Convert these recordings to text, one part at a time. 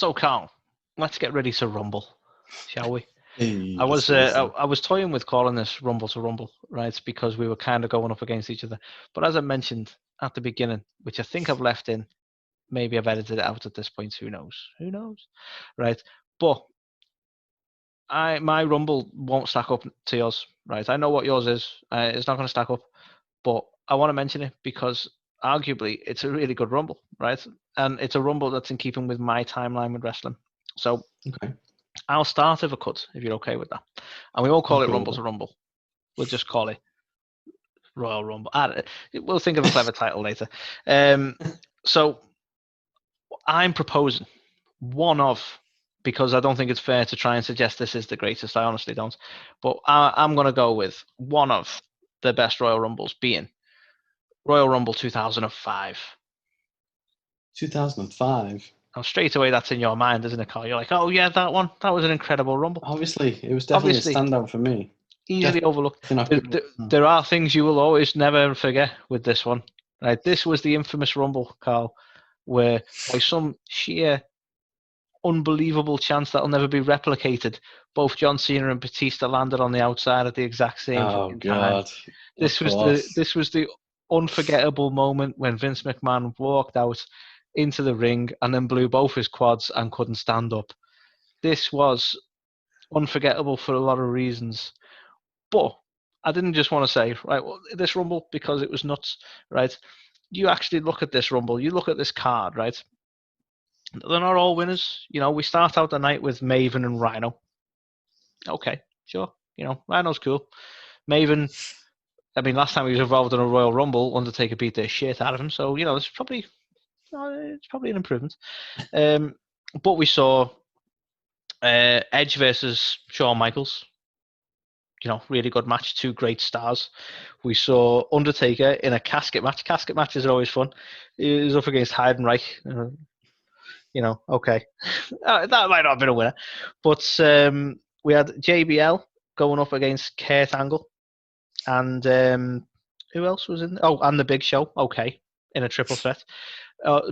So, Carl, let's get ready to rumble, shall we? Hey, I was let's do I was toying with calling this Rumble to Rumble, right? Because we were kind of going up against each other. But as I mentioned at the beginning, which I think I've left in, maybe I've edited it out at this point. Who knows? Who knows? Right? But my Rumble won't stack up to yours, right? I know what yours is. It's not going to stack up, but I want to mention it because arguably it's a really good Rumble, right? And it's a Rumble that's in keeping with my timeline with wrestling. So Okay. I'll start if I could, if you're okay with that. And we won't call it Rumble to Rumble. We'll just call it Royal Rumble. We'll think of a clever title later. So I'm proposing one of, because I don't think it's fair to try and suggest this is the greatest. I honestly don't. But I'm going to go with one of the best Royal Rumbles being Royal Rumble 2005. 2005. Now, straight away, that's in your mind, isn't it, Carl? You're like, oh, yeah, that one. That was an incredible Rumble. Obviously, it was definitely a standout for me. Easily overlooked. Definitely There are things you will always never forget with this one. Right? This was the infamous Rumble, Carl, where by some sheer unbelievable chance that'll never be replicated, both John Cena and Batista landed on the outside at the exact same fucking time. This was the unforgettable moment when Vince McMahon walked out into the ring and then blew both his quads and couldn't stand up. This was unforgettable for a lot of reasons. But I didn't just want to say, right, well, this Rumble, because it was nuts, right? You actually look at this Rumble, you look at this card, right? They're not all winners. You know, we start out the night with Maven and Rhino. Okay, sure. You know, Rhino's cool. Maven, I mean, last time he was involved in a Royal Rumble, Undertaker beat the shit out of him. So, you know, it's probably an improvement. But we saw Edge versus Shawn Michaels. You know, really good match. Two great stars. We saw Undertaker in a casket match. Casket matches are always fun. He was up against Heidenreich. You know, okay. That might not have been a winner. But we had JBL going up against Kurt Angle. And who else was in there? Oh, and the Big Show. Okay, in a triple threat.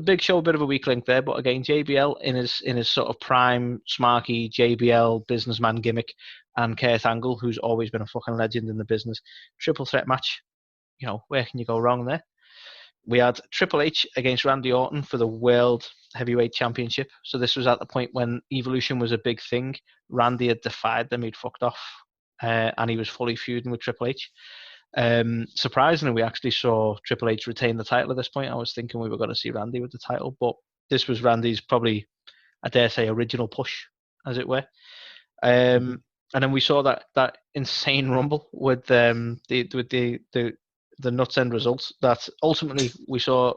Big Show, a bit of a weak link there, but again, JBL in his sort of prime, smarky JBL businessman gimmick, and Kurt Angle, who's always been a fucking legend in the business. Triple threat match. You know, where can you go wrong there? We had Triple H against Randy Orton for the World Heavyweight Championship. So this was at the point when Evolution was a big thing. Randy had defied them. He'd fucked off. And he was fully feuding with Triple H. Surprisingly, we actually saw Triple H retain the title at this point. I was thinking we were going to see Randy with the title, but this was Randy's probably, I dare say, original push, as it were. And then we saw that insane Rumble with the nuts end results that ultimately we saw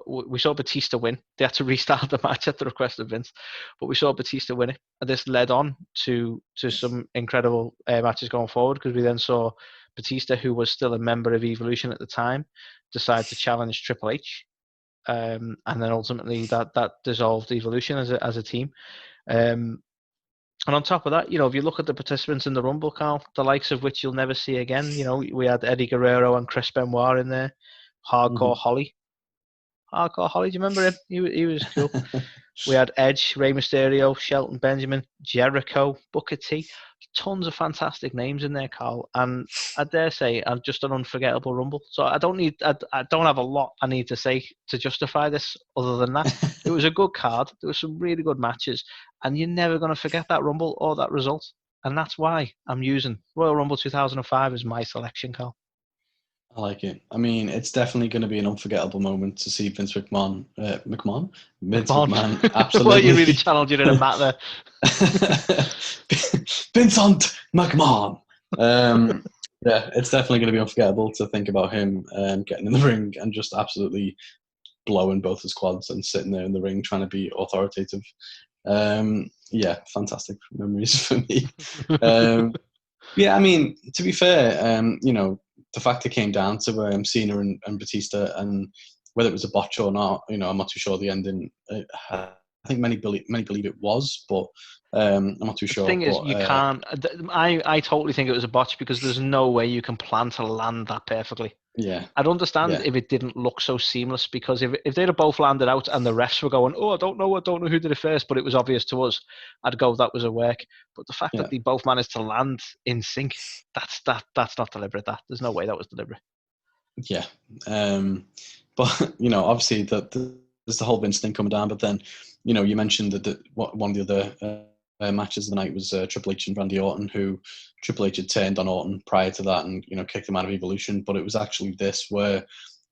Batista win. They had to restart the match at the request of Vince, but we saw Batista win it, and this led on to some incredible matches going forward, because we then saw Batista, who was still a member of Evolution at the time, decide to challenge Triple H, and then ultimately that dissolved Evolution as a team. And on top of that, you know, if you look at the participants in the Rumble, Carl, the likes of which you'll never see again, you know, we had Eddie Guerrero and Chris Benoit in there, Hardcore Holly. Hardcore Holly, do you remember him? He was cool. We had Edge, Rey Mysterio, Shelton Benjamin, Jericho, Booker T. Tons of fantastic names in there, Carl. And I dare say, just an unforgettable Rumble. So I don't have a lot I need to say to justify this other than that. It was a good card. There were some really good matches. And you're never going to forget that Rumble or that result. And that's why I'm using Royal Rumble 2005 as my selection, Carl. I like it. I mean, it's definitely going to be an unforgettable moment to see Vince McMahon. Vince McMahon, absolutely. Well, you really channeled you in a mat there. Vincent McMahon. Yeah, it's definitely going to be unforgettable to think about him getting in the ring and just absolutely blowing both his quads and sitting there in the ring trying to be authoritative. Yeah, fantastic memories for me. Yeah, I mean, to be fair, you know, the fact it came down to Cena and Batista, and whether it was a botch or not, you know, I'm not too sure the ending. I think many believe it was, but I'm not too sure. The thing is, you can't. I totally think it was a botch, because there's no way you can plan to land that perfectly. Yeah. I'd understand Yeah. if it didn't look so seamless, because if they'd have both landed out and the refs were going, oh, I don't know who did it first, but it was obvious to us, I'd go, that was a work. But the fact Yeah. that they both managed to land in sync, that's not deliberate. There's no way that was deliberate. Yeah. But obviously there's the whole Vince thing coming down. But then, you mentioned that one of the other matches of the night was Triple H and Randy Orton, who Triple H had turned on Orton prior to that and kicked him out of Evolution. But it was actually this where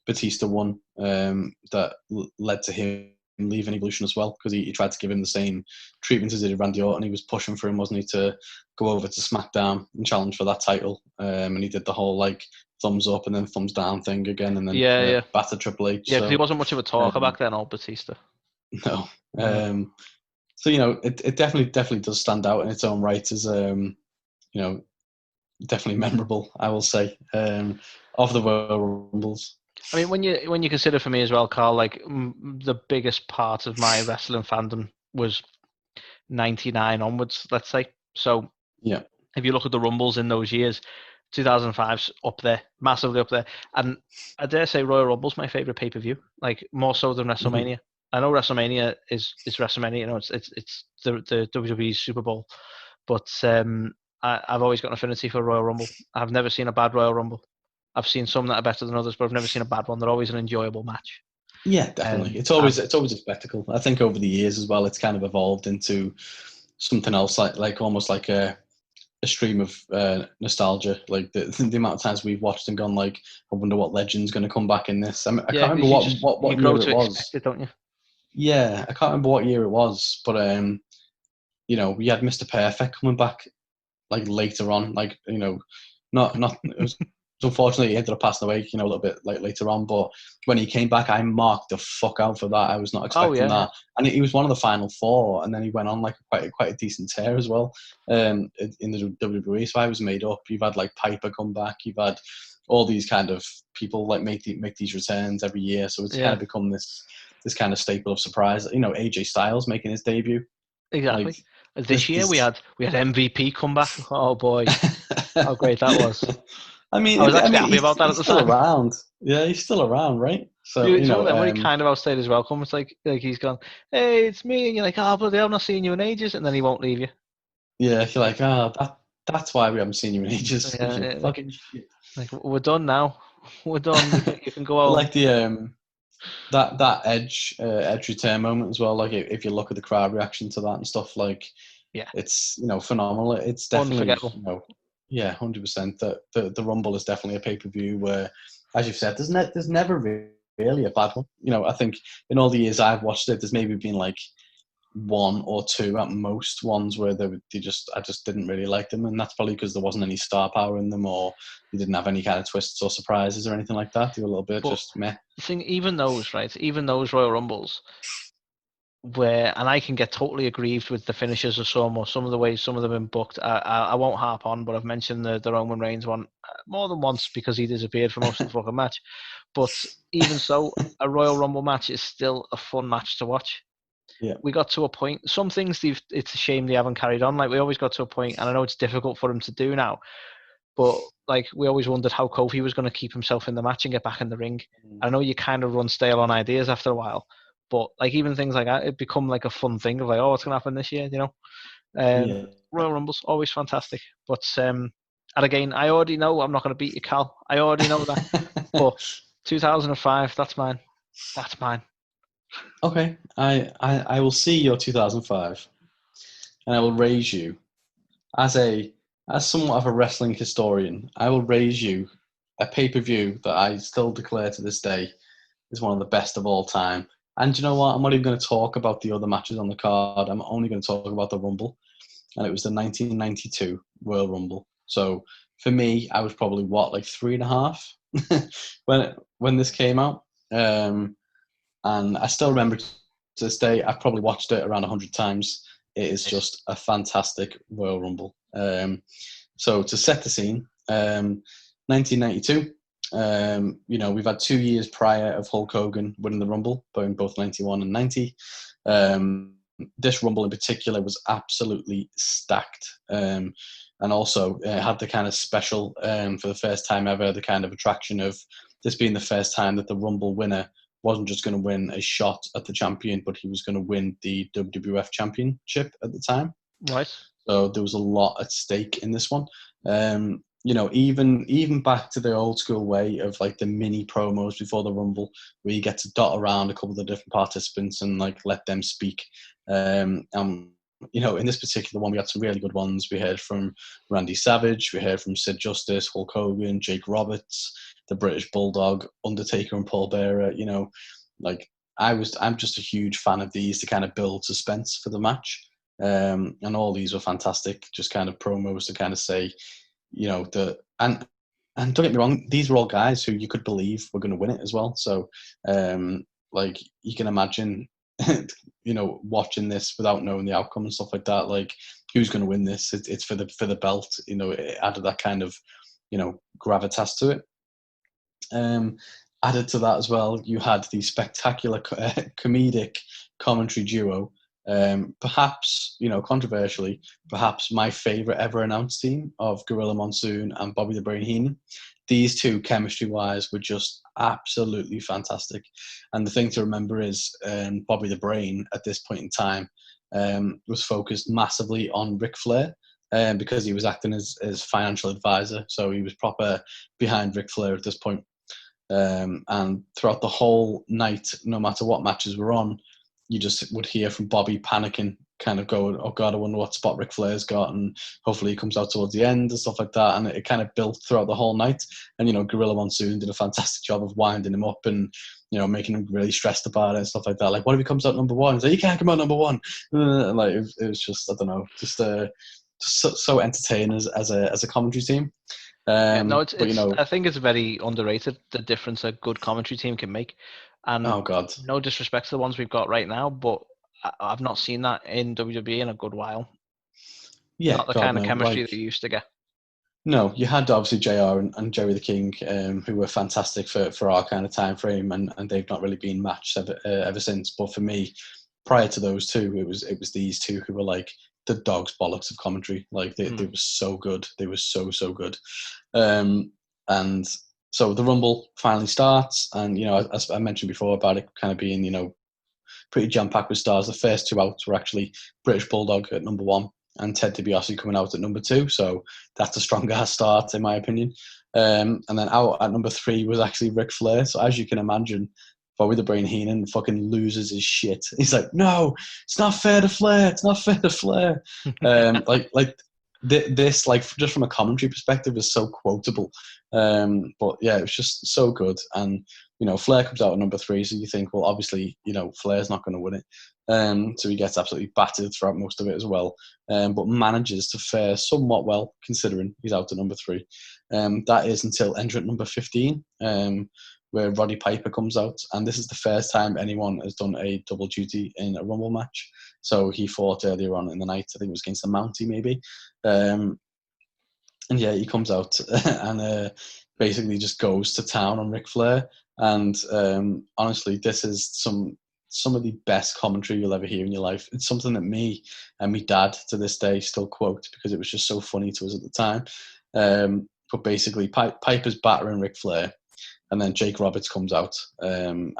Batista won, that led to him leaving Evolution as well, because he tried to give him the same treatment as he did Randy Orton. He was pushing for him, wasn't he, to go over to SmackDown and challenge for that title. And he did the whole like thumbs up and then thumbs down thing again, and then battered Triple H. Yeah, because he So wasn't much of a talker back then, old Batista. no. So it definitely does stand out in its own right as definitely memorable, I will say, of the Royal Rumbles. I mean, when you consider, for me as well, Carl, like the biggest part of my wrestling fandom was 99 onwards, let's say. So Yeah. if you look at the Rumbles in those years, 2005's up there, massively up there. And I dare say Royal Rumble's my favorite pay-per-view, like more so than WrestleMania. I know WrestleMania is WrestleMania, it's the WWE Super Bowl, but I've always got an affinity for Royal Rumble. I've never seen a bad Royal Rumble. I've seen some that are better than others, but I've never seen a bad one. They're always an enjoyable match. Yeah, definitely. It's always a spectacle. I think over the years as well, it's kind of evolved into something else, like almost like a stream of nostalgia. Like the amount of times we've watched and gone, like, I wonder what legend's going to come back in this. I can't remember what grow year to it was. expect it, don't you? Yeah, I can't remember what year it was, but we had Mr. Perfect coming back like later on, like not it was. Unfortunately, he ended up passing away, a little bit like later on. But when he came back, I marked the fuck out for that. I was not expecting that, and he was one of the final four, and then he went on like quite a decent tear as well, in the WWE. So I was made up. You've had like Piper come back. You've had all these kind of people like make these returns every year. So it's kind of become this kind of staple of surprise. AJ Styles making his debut. Exactly. Like, this year we had MVP come back. Oh boy, how great that was! I mean, I was actually happy about that he's at the still time. around. Yeah, he's still around, right? So It's one of them where he kind of outstayed his welcome. It's like he's gone, hey, it's me, and you're like, oh, bloody hell, I've not seen you in ages, and then he won't leave you. Yeah, you're like, that's why we haven't seen you in ages. Yeah, Fucking shit. like we're done now. We're done. You can go home. Like the that edge return moment as well. Like if you look at the crowd reaction to that and stuff, like it's phenomenal. It's definitely unforgettable. 100%. The Rumble is definitely a pay-per-view where, as you've said, there's never really a bad one. I think in all the years I've watched it, there's maybe been like one or two at most ones where I just didn't really like them, and that's probably because there wasn't any star power in them, or they didn't have any kind of twists or surprises or anything like that. They were a little bit just meh. The thing, even those Royal Rumbles, and I can get totally aggrieved with the finishes of some, or some of the ways some of them have been booked. I won't harp on, but I've mentioned the Roman Reigns one more than once because he disappeared for most of the fucking match. But even so, a Royal Rumble match is still a fun match to watch. Yeah. We got to a point. Some things it's a shame they haven't carried on. Like we always got to a point, and I know it's difficult for them to do now, but like we always wondered how Kofi was going to keep himself in the match and get back in the ring. I know you kind of run stale on ideas after a while, but like even things like that, it become like a fun thing of like, oh, what's going to happen this year? Royal Rumble's always fantastic, but and again, I already know I'm not going to beat you, Cal. I already know that. But 2005, that's mine. That's mine. Okay, I will see your 2005, and I will raise you as somewhat of a wrestling historian. I will raise you a pay-per-view that I still declare to this day is one of the best of all time. And you know what? I'm not even going to talk about the other matches on the card. I'm only going to talk about the Rumble, and it was the 1992 Royal Rumble. So for me, I was probably like 3.5 when this came out. And I still remember to this day, I've probably watched it around 100 times. It is just a fantastic Royal Rumble. So to set the scene, 1992, we've had 2 years prior of Hulk Hogan winning the Rumble, in both 91 and 90. This Rumble in particular was absolutely stacked. And also had the kind of special, for the first time ever, the kind of attraction of this being the first time that the Rumble winner wasn't just going to win a shot at the champion, but he was going to win the WWF Championship at the time. Right. So there was a lot at stake in this one. Even back to the old school way of like the mini promos before the Rumble, where you get to dot around a couple of the different participants and like let them speak. In this particular one, we had some really good ones. We heard from Randy Savage, we heard from Sid Justice, Hulk Hogan, Jake Roberts, the British Bulldog, Undertaker, and Paul Bearer. I'm just a huge fan of these to kind of build suspense for the match. And all these were fantastic, just kind of promos to kind of say, and don't get me wrong, these were all guys who you could believe were going to win it as well. So, you can imagine, watching this without knowing the outcome and stuff like that, like who's going to win this? It's for the belt. It added that kind of, gravitas to it. Added to that as well, you had the spectacular comedic commentary duo. Perhaps, controversially, perhaps my favourite ever announced team of Gorilla Monsoon and Bobby the Brain Heenan. These two, chemistry-wise, were just absolutely fantastic. And the thing to remember is Bobby the Brain, at this point in time, was focused massively on Ric Flair because he was acting as financial advisor. So he was proper behind Ric Flair at this point. And throughout the whole night, no matter what matches were on, you just would hear from Bobby panicking, kind of going, "Oh God, I wonder what spot Ric Flair's got," and hopefully he comes out towards the end and stuff like that. And it kind of built throughout the whole night. And Gorilla Monsoon did a fantastic job of winding him up and making him really stressed about it and stuff like that. Like, what if he comes out number one? He's like, "You can't come out number one." And like it was just, I don't know, just so entertaining as a commentary team. I think it's very underrated, the difference a good commentary team can make. And oh God, no disrespect to the ones we've got right now, but I've not seen that in WWE in a good while. Yeah, not the God, kind of no. chemistry that you used to get. No, you had obviously JR and Jerry the King, who were fantastic for our kind of time frame, and they've not really been matched ever since. But for me, prior to those two, it was these two who were like the dog's bollocks of commentary. Like they were so good. They were so good. And so the Rumble finally starts, and as I mentioned before about it kind of being pretty jam packed with stars. The first two outs were actually British Bulldog at number 1 and Ted DiBiase coming out at number 2. So that's a stronger start in my opinion. And then out at number 3 was actually Ric Flair. So as you can imagine, Bobby the Brain Heenan fucking loses his shit. He's like, "No, it's not fair to Flair. It's not fair to Flair." This, like, just from a commentary perspective, is so quotable. But yeah, it was just so good. And Flair comes out at number 3, so you think, well, obviously, Flair's not going to win it. So he gets absolutely battered throughout most of it as well, but manages to fare somewhat well considering he's out at number 3. That is until entrant number 15, where Roddy Piper comes out, and this is the first time anyone has done a double duty in a Rumble match. So he fought earlier on in the night, I think it was against the Mountie maybe. And yeah, he comes out and basically just goes to town on Ric Flair. And honestly, this is some of the best commentary you'll ever hear in your life. It's something that me and my dad to this day still quote because it was just so funny to us at the time. But basically, Piper's battering Ric Flair, and then Jake Roberts comes out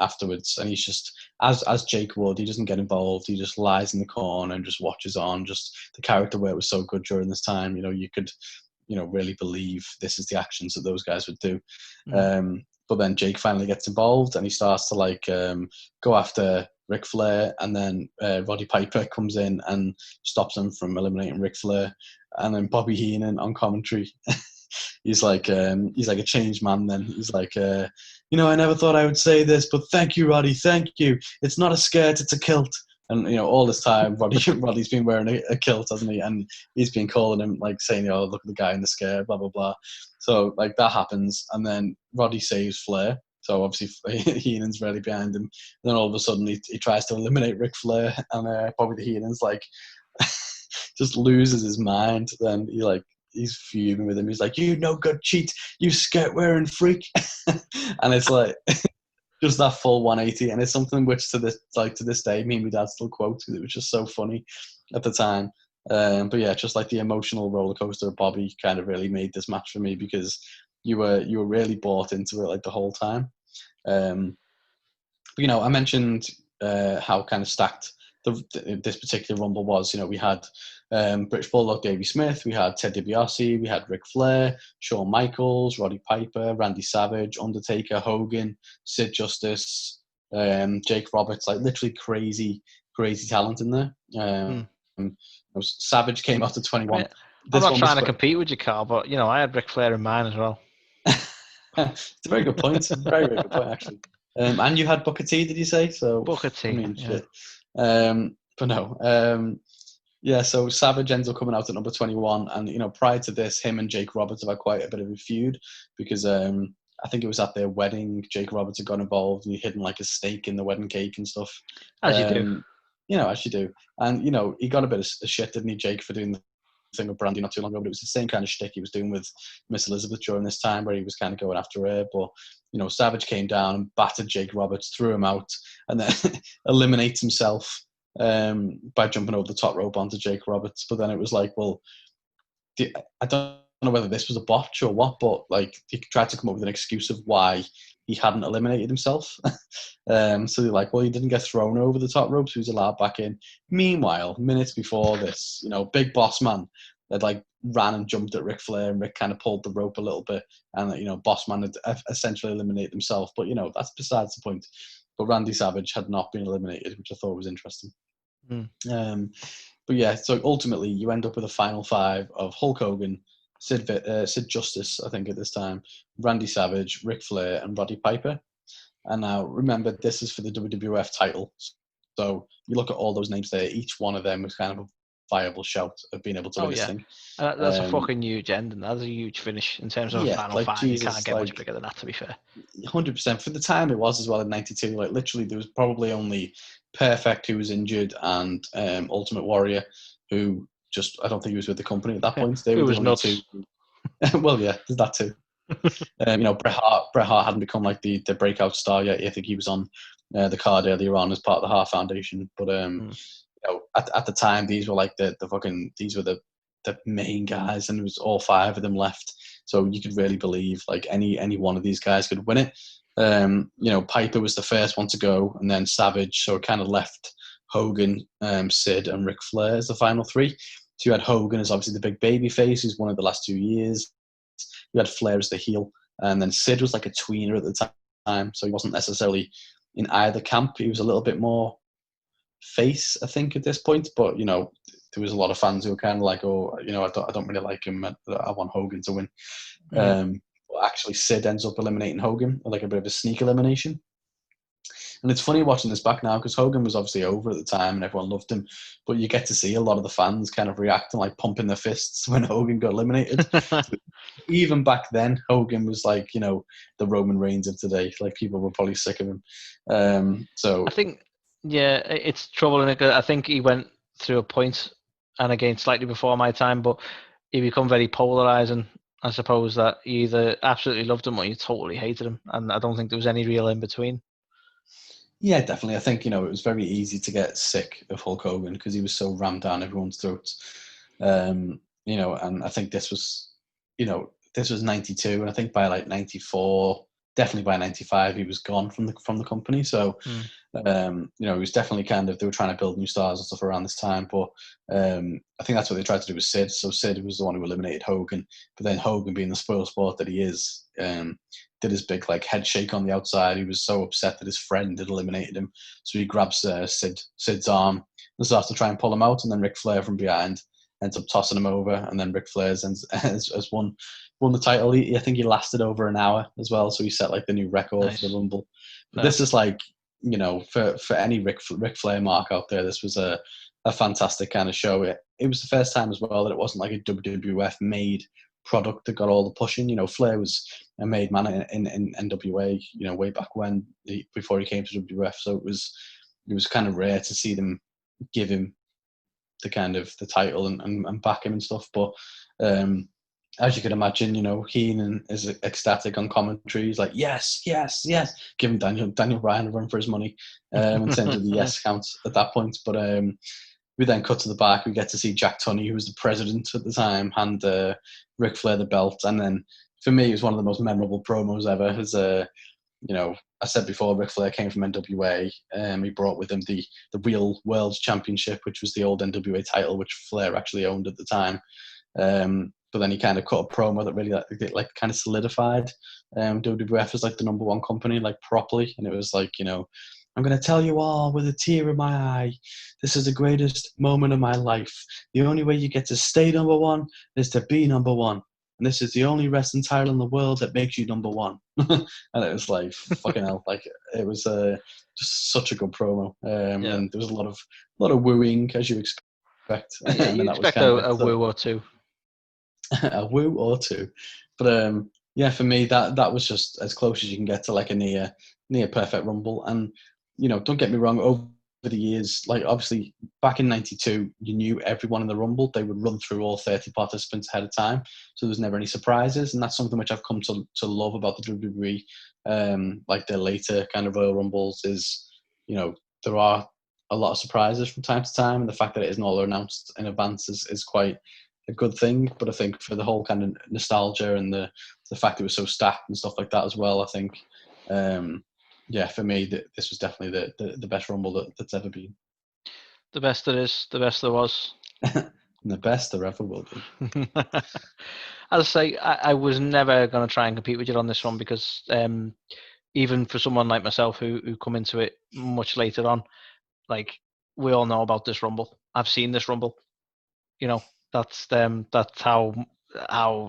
afterwards, and he's just, as Jake would, he doesn't get involved. He just lies in the corner and just watches on. Just the character work was so good during this time. You could, really believe this is the actions that those guys would do. But then Jake finally gets involved, and he starts to go after Ric Flair, and then Roddy Piper comes in and stops him from eliminating Ric Flair. And then Bobby Heenan on commentary, he's like a changed man. Then he's like, I never thought I would say this, but thank you, Roddy, thank you. It's not a skirt, it's a kilt. And all this time, Roddy's been wearing a kilt, hasn't he? And he's been calling him, like, saying, "Look at the guy in the skirt," blah blah blah. So like that happens, and then Roddy saves Flair. So obviously Heenan's really behind him. And then all of a sudden he tries to eliminate Ric Flair, and Bobby the Heenan's like just loses his mind. Then he's fuming with him. He's like, "You no good cheat, you skirt wearing freak," and it's like. Just that full 180, and it's something which to this day, me and my dad still quote because it was just so funny at the time. But yeah, just like the emotional roller coaster of Bobby kind of really made this match for me because you were really bought into it like the whole time. But, I mentioned how kind of stacked this particular Rumble was. We had British Bulldog Davey Smith, we had Ted DiBiase, we had Ric Flair, Shawn Michaels, Roddy Piper, Randy Savage, Undertaker, Hogan, Sid Justice, Jake Roberts, like literally crazy talent in there. Savage came out to 21. I mean, I'm not trying to compete with you, Carl, but I had Ric Flair in mine as well. It's a very good point. Very, very good point, actually. And you had Booker T, did you say? So Booker T. I mean, shit. But no. Yeah, so Savage ends up coming out at number 21, and prior to this, him and Jake Roberts have had quite a bit of a feud because I think it was at their wedding. Jake Roberts had got involved and he hidden like a steak in the wedding cake and stuff. As you do. As you do. And he got a bit of shit, didn't he, Jake, for doing the thing with Brandy not too long ago, but it was the same kind of shtick he was doing with Miss Elizabeth during this time where he was kind of going after her. But Savage came down and battered Jake Roberts, threw him out, and then eliminates himself by jumping over the top rope onto Jake Roberts. But then it was like, well, I don't know whether this was a botch or what, but like he tried to come up with an excuse of why he hadn't eliminated himself. So they're like, well, he didn't get thrown over the top rope, so he was allowed back in. Meanwhile, minutes before this, Big Boss Man had like ran and jumped at Ric Flair, and Rick kind of pulled the rope a little bit, and Boss Man had essentially eliminated himself. But that's besides the point. But Randy Savage had not been eliminated, which I thought was interesting. But yeah, so ultimately you end up with a final five of Hulk Hogan, Sid Justice, I think at this time, Randy Savage, Ric Flair, and Roddy Piper. And now remember, this is for the WWF title. So you look at all those names there, each one of them was kind of a viable shout of being able to win this thing. That's a fucking huge end, and that's a huge finish in terms of a final five. Jesus, you can't get much bigger than that, to be fair. 100%. For the time it was as well in 92, like literally there was probably only Perfect who was injured and Ultimate Warrior who just, I don't think he was with the company at that point. They were the only two. Well, yeah, there's that too. Bret Hart hadn't become like the breakout star yet. I think he was on the card earlier on as part of the Hart Foundation. But at the time, these were like these were the main guys, and it was all five of them left. So you could really believe like any one of these guys could win it. Piper was the first one to go, and then Savage. So it kind of left Hogan, Sid, and Ric Flair as the final three. So you had Hogan as obviously the big baby face, who's won it the last 2 years. You had Flair as the heel, and then Sid was like a tweener at the time, so he wasn't necessarily in either camp. He was a little bit more face, I think, at this point. But there was a lot of fans who were kind of like, oh, I don't really like him. I want Hogan to win. But actually, Sid ends up eliminating Hogan, like a bit of a sneak elimination. And it's funny watching this back now because Hogan was obviously over at the time and everyone loved him. But you get to see a lot of the fans kind of reacting, like pumping their fists when Hogan got eliminated. Even back then, Hogan was like, the Roman Reigns of today. Like people were probably sick of him. So I think, it's troubling. I think he went through a point, and again, slightly before my time, but he become very polarizing. I suppose that you either absolutely loved him or you totally hated him. And I don't think there was any real in between. Yeah, definitely. I think, it was very easy to get sick of Hulk Hogan because he was so rammed down everyone's throats. And I think this was 92, and I think by like 94, definitely by 95, he was gone from the company. So, he was definitely they were trying to build new stars and stuff around this time. But I think that's what they tried to do with Sid. So Sid was the one who eliminated Hogan. But then Hogan, being the spoilsport that he is, did his big like head shake on the outside. He was so upset that his friend had eliminated him. So he grabs Sid's arm and starts to try and pull him out. And then Ric Flair from behind ends up tossing him over. And then Ric Flair has won the title. I think he lasted over an hour as well. So he set like the new record for the Rumble. But this is like, for any Ric Flair mark out there, this was a fantastic kind of show. It was the first time as well that it wasn't like a WWF made product that got all the pushing. Flair was a made man in NWA, way back when, before he came to WWF. So it was kind of rare to see them give him the kind of the title and back him and stuff. But as you can imagine, Heenan is ecstatic on commentary. He's like, yes, yes, yes, giving Daniel Bryan a run for his money in terms of the yes counts at that point. But we then cut to the back. We get to see Jack Tunney, who was the president at the time, hand Ric Flair the belt. And then for me, it was one of the most memorable promos ever. As I said before, Ric Flair came from NWA. He brought with him the real World Championship, which was the old NWA title, which Flair actually owned at the time. But then he kind of cut a promo that really kind of solidified WWF as like the number one company, like properly. And it was like, I'm going to tell you all with a tear in my eye, this is the greatest moment of my life. The only way you get to stay number one is to be number one. And this is the only wrestling title in the world that makes you number one. And it was like, fucking hell. Like, it was just such a good promo. And there was a lot of wooing, as you expect. Yeah, and you then that was expect kind of a woo or two. a woo or two. But for me, that was just as close as you can get to like a near perfect Rumble. And don't get me wrong, over the years, like obviously back in '92, you knew everyone in the Rumble. They would run through all 30 participants ahead of time, so there was never any surprises. And that's something which I've come to love about the WWE. Like their later kind of Royal Rumbles is, there are a lot of surprises from time to time, and the fact that it isn't all announced in advance is quite a good thing. But I think for the whole kind of nostalgia and the fact it was so stacked and stuff like that as well, I think for me this was definitely the best Rumble that's ever been. The best there is, the best there was. And the best there ever will be. As I say, I was never going to try and compete with you on this one because even for someone like myself who come into it much later on, like we all know about this Rumble. I've seen this Rumble. That's how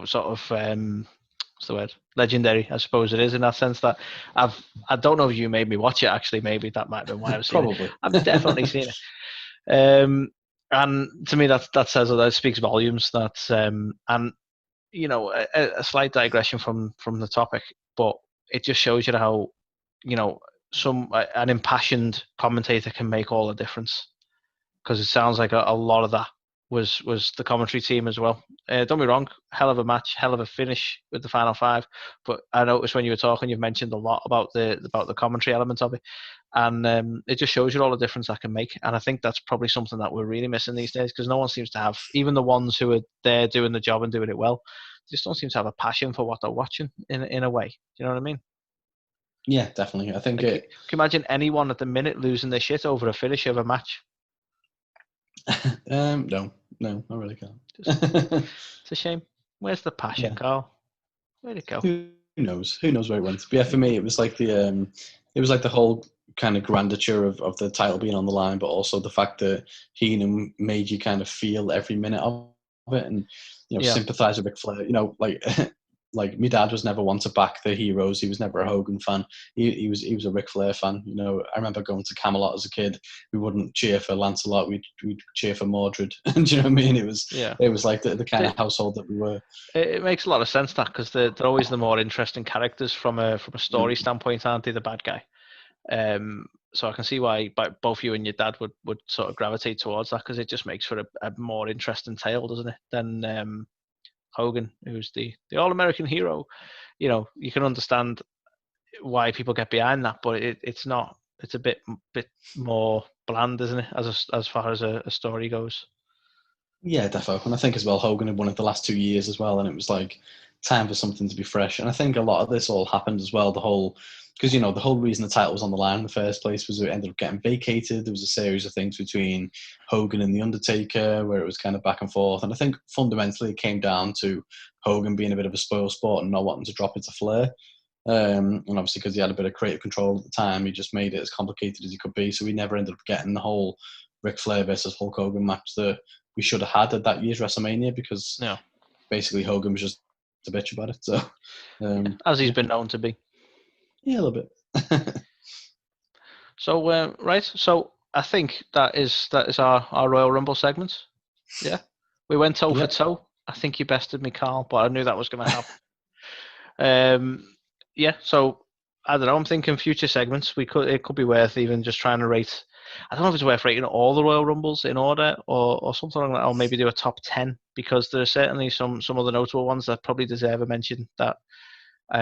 sort of what's the word? Legendary, I suppose it is in that sense that I don't know if you made me watch it actually. Maybe that might have been why I've seen Probably. it. I've definitely seen it. And to me that says that speaks volumes. That's and a slight digression from the topic, but it just shows you how an impassioned commentator can make all the difference, because it sounds like a lot of that was the commentary team as well. Don't be wrong, hell of a match, hell of a finish with the final five. But I noticed when you were talking, you've mentioned a lot about the commentary element of it, and it just shows you all the difference that can make. And I think that's probably something that we're really missing these days, because no one seems to have, even the ones who are there doing the job and doing it well, just don't seem to have a passion for what they're watching in a way. Do you know what I mean? Yeah, definitely. I think can you imagine anyone at the minute losing their shit over a finish of a match? No, I really can't. It's a shame. Where's the passion, Carl? Where'd it go? Who knows? Who knows where it went? But yeah, for me, it was like the whole kind of grandeur of the title being on the line, but also the fact that Heenan made you kind of feel every minute of it, and sympathize with Ric Flair. Like my dad was never one to back the heroes. He was never a Hogan fan. He was a Ric Flair fan. I remember going to Camelot as a kid. We wouldn't cheer for Lancelot. We'd cheer for Mordred. Do you know what I mean? It was like the kind of household that we were. It makes a lot of sense, that, because they're always the more interesting characters from a story standpoint, aren't they? The bad guy. So I can see why both you and your dad would sort of gravitate towards that, because it just makes for a more interesting tale, doesn't it? Than Hogan, who's the all-American hero. You can understand why people get behind that, but it's not. It's a bit more bland, isn't it, as far as a story goes? Yeah, definitely. And I think as well, Hogan had won it the last 2 years as well, and it was like time for something to be fresh. And I think a lot of this all happened as well. Because the whole reason the title was on the line in the first place was it ended up getting vacated. There was a series of things between Hogan and The Undertaker where it was kind of back and forth. And I think fundamentally it came down to Hogan being a bit of a spoil sport and not wanting to drop it to Flair. And obviously because he had a bit of creative control at the time, he just made it as complicated as he could be. So we never ended up getting the whole Ric Flair versus Hulk Hogan match that we should have had at that year's WrestleMania, because basically Hogan was just a bitch about it. So as he's been known to be. Yeah, a little bit. So right, so I think that is our Royal Rumble segment. Yeah, we went toe for toe. I think you bested me, Carl, but I knew that was going to happen. So I don't know. I'm thinking future segments. It could be worth even just trying to rate. I don't know if it's worth rating all the Royal Rumbles in order or something like that, or maybe do a top 10, because there are certainly some other notable ones that probably deserve a mention that.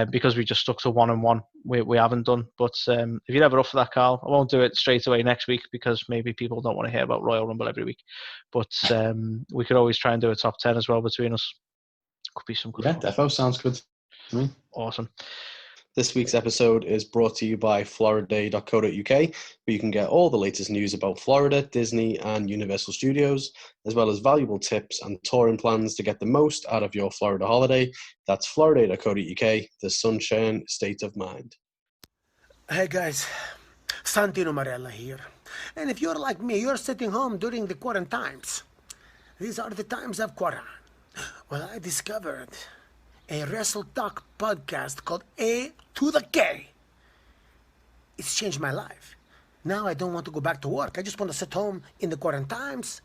Because we just stuck to 1 and 1, we haven't done. But if you're ever up for that, Carl, I won't do it straight away next week, because maybe people don't want to hear about Royal Rumble every week. But we could always try and do a top 10 as well between us. Could be some good fun. Defo sounds good Awesome. This week's episode is brought to you by floriday.co.uk, where you can get all the latest news about Florida, Disney, and Universal Studios, as well as valuable tips and touring plans to get the most out of your Florida holiday. That's floriday.co.uk, the sunshine state of mind. Hey guys, Santino Marella here. And if you're like me, you're sitting home during the quarantines. These are the times of quarantine. Well, I discovered a WrestleTalk podcast called A2theK. It's changed my life. Now I don't want to go back to work. I just want to sit home in the quarantines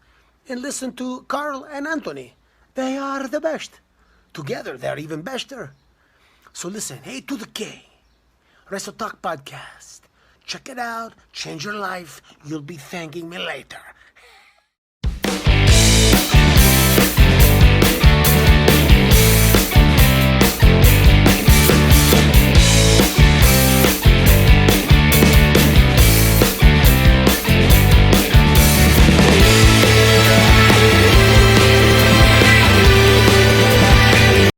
and listen to Carl and Anthony. They are the best. Together, they're even better. So listen, A2theK, WrestleTalk podcast. Check it out. Change your life. You'll be thanking me later.